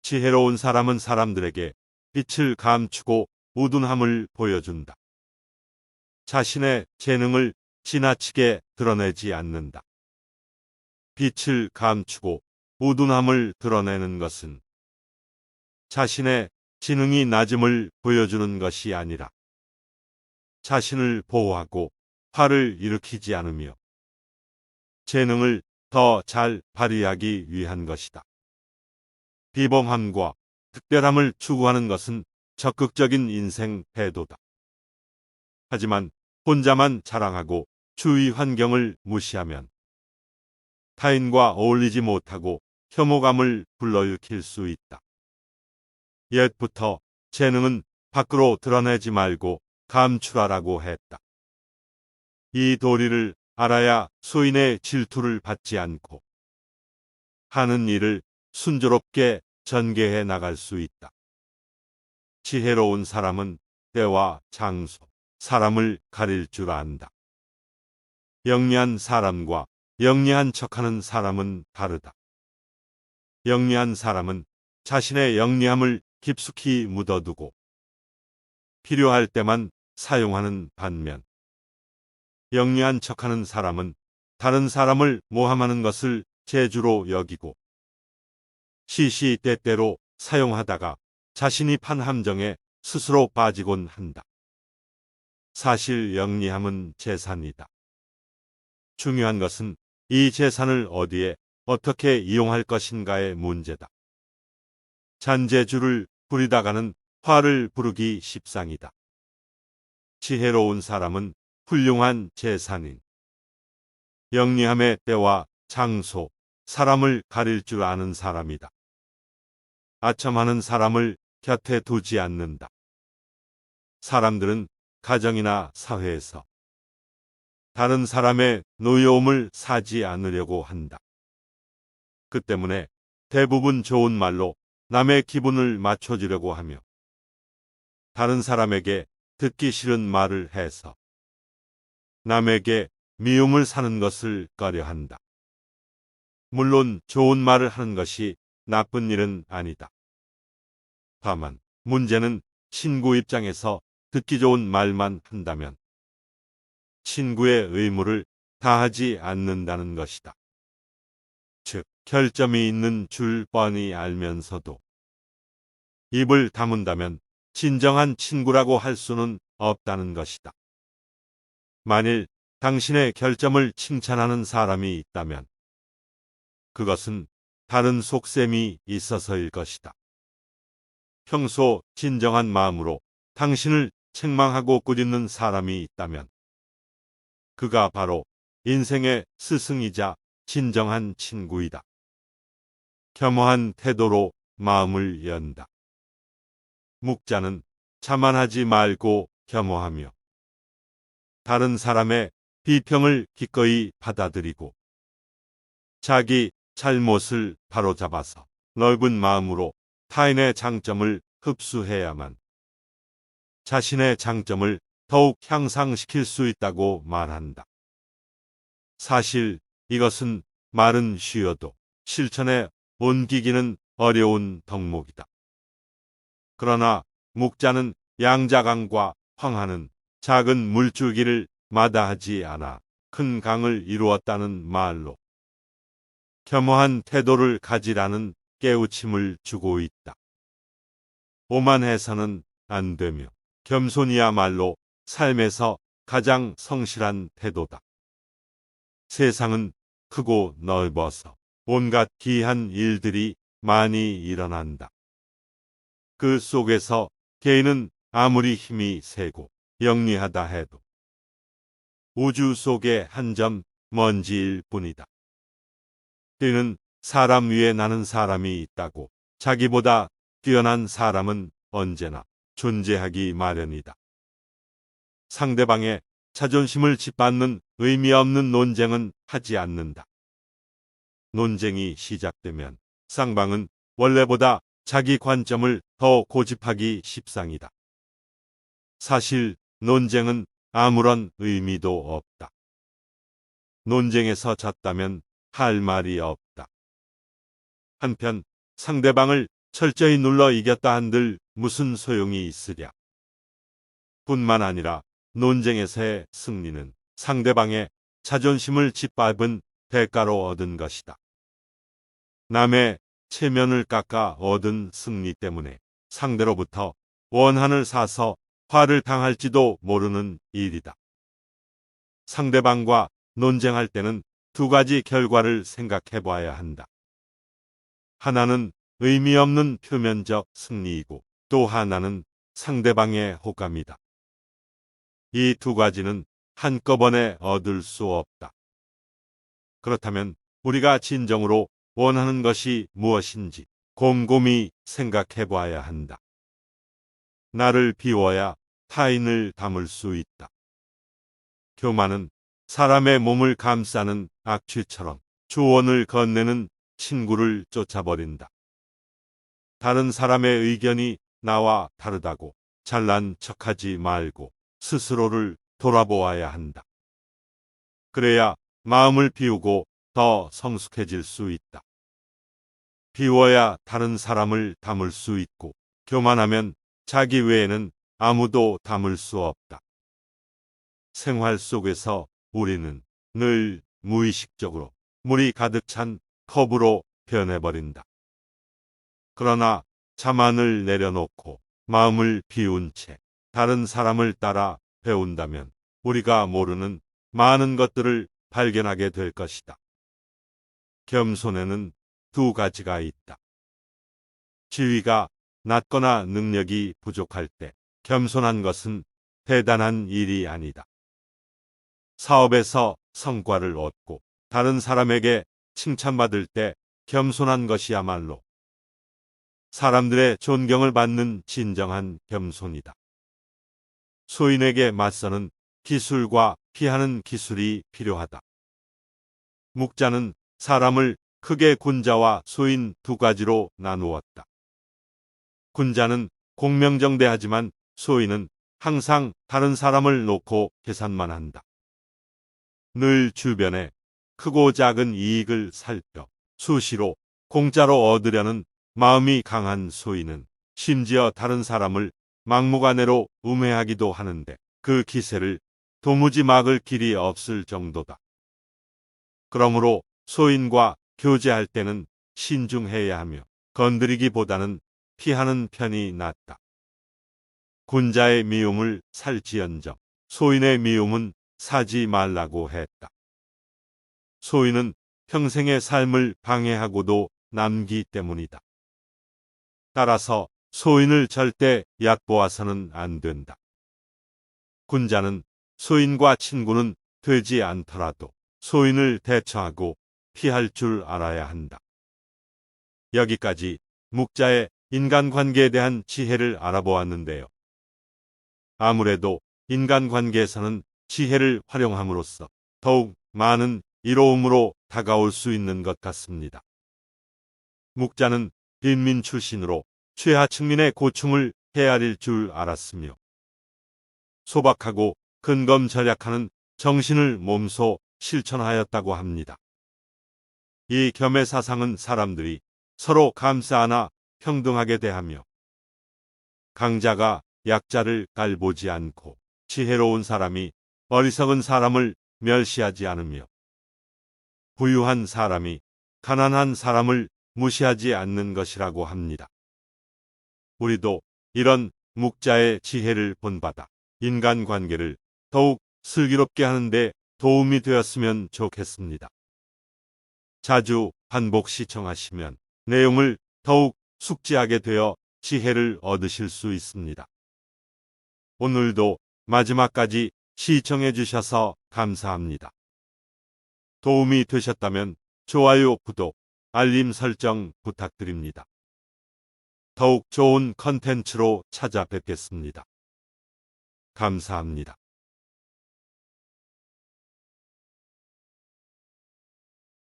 지혜로운 사람은 사람들에게 빛을 감추고 우둔함을 보여준다. 자신의 재능을 지나치게 드러내지 않는다. 빛을 감추고 우둔함을 드러내는 것은 자신의 지능이 낮음을 보여주는 것이 아니라 자신을 보호하고 화를 일으키지 않으며 재능을 더 잘 발휘하기 위한 것이다. 비범함과 특별함을 추구하는 것은 적극적인 인생 태도다. 하지만 혼자만 자랑하고 주위 환경을 무시하면 타인과 어울리지 못하고 혐오감을 불러일으킬 수 있다. 옛부터 재능은 밖으로 드러내지 말고 감추라라고 했다. 이 도리를 알아야 소인의 질투를 받지 않고 하는 일을 순조롭게 전개해 나갈 수 있다. 지혜로운 사람은 때와 장소, 사람을 가릴 줄 안다. 영리한 사람과 영리한 척하는 사람은 다르다. 영리한 사람은 자신의 영리함을 깊숙이 묻어두고 필요할 때만 사용하는 반면 영리한 척하는 사람은 다른 사람을 모함하는 것을 재주로 여기고 시시때때로 사용하다가 자신이 판 함정에 스스로 빠지곤 한다. 사실 영리함은 재산이다. 중요한 것은 이 재산을 어디에 어떻게 이용할 것인가의 문제다. 잔재주를 부리다가는 화를 부르기 십상이다. 지혜로운 사람은 훌륭한 재산인 영리함의 때와 장소, 사람을 가릴 줄 아는 사람이다. 아첨하는 사람을 곁에 두지 않는다. 사람들은 가정이나 사회에서 다른 사람의 노여움을 사지 않으려고 한다. 그 때문에 대부분 좋은 말로 남의 기분을 맞춰주려고 하며 다른 사람에게 듣기 싫은 말을 해서 남에게 미움을 사는 것을 꺼려한다. 물론 좋은 말을 하는 것이 나쁜 일은 아니다. 다만 문제는 친구 입장에서 듣기 좋은 말만 한다면 친구의 의무를 다하지 않는다는 것이다. 즉, 결점이 있는 줄 뻔히 알면서도 입을 다문다면 진정한 친구라고 할 수는 없다는 것이다. 만일 당신의 결점을 칭찬하는 사람이 있다면 그것은 다른 속셈이 있어서일 것이다. 평소 진정한 마음으로 당신을 책망하고 꾸짖는 사람이 있다면 그가 바로 인생의 스승이자 진정한 친구이다. 겸허한 태도로 마음을 연다. 묵자는 자만하지 말고 겸허하며 다른 사람의 비평을 기꺼이 받아들이고 자기 잘못을 바로잡아서 넓은 마음으로 타인의 장점을 흡수해야만 자신의 장점을 더욱 향상시킬 수 있다고 말한다. 사실 이것은 말은 쉬워도 실천에 옮기기는 어려운 덕목이다. 그러나 묵자는 양자강과 황하는 작은 물줄기를 마다하지 않아 큰 강을 이루었다는 말로 겸허한 태도를 가지라는 깨우침을 주고 있다. 오만해서는 안 되며 겸손이야말로 삶에서 가장 성실한 태도다. 세상은 크고 넓어서 온갖 기이한 일들이 많이 일어난다. 그 속에서 개인은 아무리 힘이 세고 영리하다 해도 우주 속의 한 점 먼지일 뿐이다. 때는 사람 위에 나는 사람이 있다고 자기보다 뛰어난 사람은 언제나 존재하기 마련이다. 상대방의 자존심을 짓밟는 의미 없는 논쟁은 하지 않는다. 논쟁이 시작되면 쌍방은 원래보다 자기 관점을 더 고집하기 십상이다. 사실 논쟁은 아무런 의미도 없다. 논쟁에서 졌다면 할 말이 없다. 한편 상대방을 철저히 눌러 이겼다 한들 무슨 소용이 있으랴. 뿐만 아니라 논쟁에서의 승리는 상대방의 자존심을 짓밟은 대가로 얻은 것이다. 남의 체면을 깎아 얻은 승리 때문에 상대로부터 원한을 사서 화를 당할지도 모르는 일이다. 상대방과 논쟁할 때는 두 가지 결과를 생각해 봐야 한다. 하나는 의미 없는 표면적 승리이고 또 하나는 상대방의 호감이다. 이 두 가지는 한꺼번에 얻을 수 없다. 그렇다면 우리가 진정으로 원하는 것이 무엇인지 곰곰이 생각해 봐야 한다. 나를 비워야 타인을 담을 수 있다. 교만은 사람의 몸을 감싸는 악취처럼 조언을 건네는 친구를 쫓아버린다. 다른 사람의 의견이 나와 다르다고 잘난 척하지 말고 스스로를 돌아보아야 한다. 그래야 마음을 비우고 더 성숙해질 수 있다. 비워야 다른 사람을 담을 수 있고 교만하면 자기 외에는 아무도 담을 수 없다. 생활 속에서 우리는 늘 무의식적으로 물이 가득 찬 컵으로 변해버린다. 그러나 자만을 내려놓고 마음을 비운 채 다른 사람을 따라 배운다면 우리가 모르는 많은 것들을 발견하게 될 것이다. 겸손에는 두 가지가 있다. 지위가 낮거나 능력이 부족할 때 겸손한 것은 대단한 일이 아니다. 사업에서 성과를 얻고 다른 사람에게 칭찬받을 때 겸손한 것이야말로 사람들의 존경을 받는 진정한 겸손이다. 소인에게 맞서는 기술과 피하는 기술이 필요하다. 묵자는 사람을 크게 군자와 소인 두 가지로 나누었다. 군자는 공명정대하지만 소인은 항상 다른 사람을 놓고 계산만 한다. 늘 주변에 크고 작은 이익을 살펴 수시로 공짜로 얻으려는 마음이 강한 소인은 심지어 다른 사람을 막무가내로 우매하기도 하는데 그 기세를 도무지 막을 길이 없을 정도다. 그러므로 소인과 교제할 때는 신중해야 하며 건드리기보다는 피하는 편이 낫다. 군자의 미움을 살지언정 소인의 미움은 사지 말라고 했다. 소인은 평생의 삶을 방해하고도 남기 때문이다. 따라서 소인을 절대 얕보아서는 안 된다. 군자는 소인과 친구는 되지 않더라도 소인을 대처하고 피할 줄 알아야 한다. 여기까지 묵자의 인간관계에 대한 지혜를 알아보았는데요. 아무래도 인간관계에서는 지혜를 활용함으로써 더욱 많은 이로움으로 다가올 수 있는 것 같습니다. 묵자는 빈민 출신으로 최하층민의 고충을 헤아릴 줄 알았으며 소박하고 근검절약하는 정신을 몸소 실천하였다고 합니다. 이 겸의 사상은 사람들이 서로 감싸 안아 평등하게 대하며 강자가 약자를 깔보지 않고 지혜로운 사람이 어리석은 사람을 멸시하지 않으며 부유한 사람이 가난한 사람을 무시하지 않는 것이라고 합니다. 우리도 이런 묵자의 지혜를 본받아 인간관계를 더욱 슬기롭게 하는데 도움이 되었으면 좋겠습니다. 자주 반복 시청하시면 내용을 더욱 숙지하게 되어 지혜를 얻으실 수 있습니다. 오늘도 마지막까지 시청해 주셔서 감사합니다. 도움이 되셨다면 좋아요, 구독, 알림 설정 부탁드립니다. 더욱 좋은 컨텐츠로 찾아뵙겠습니다. 감사합니다.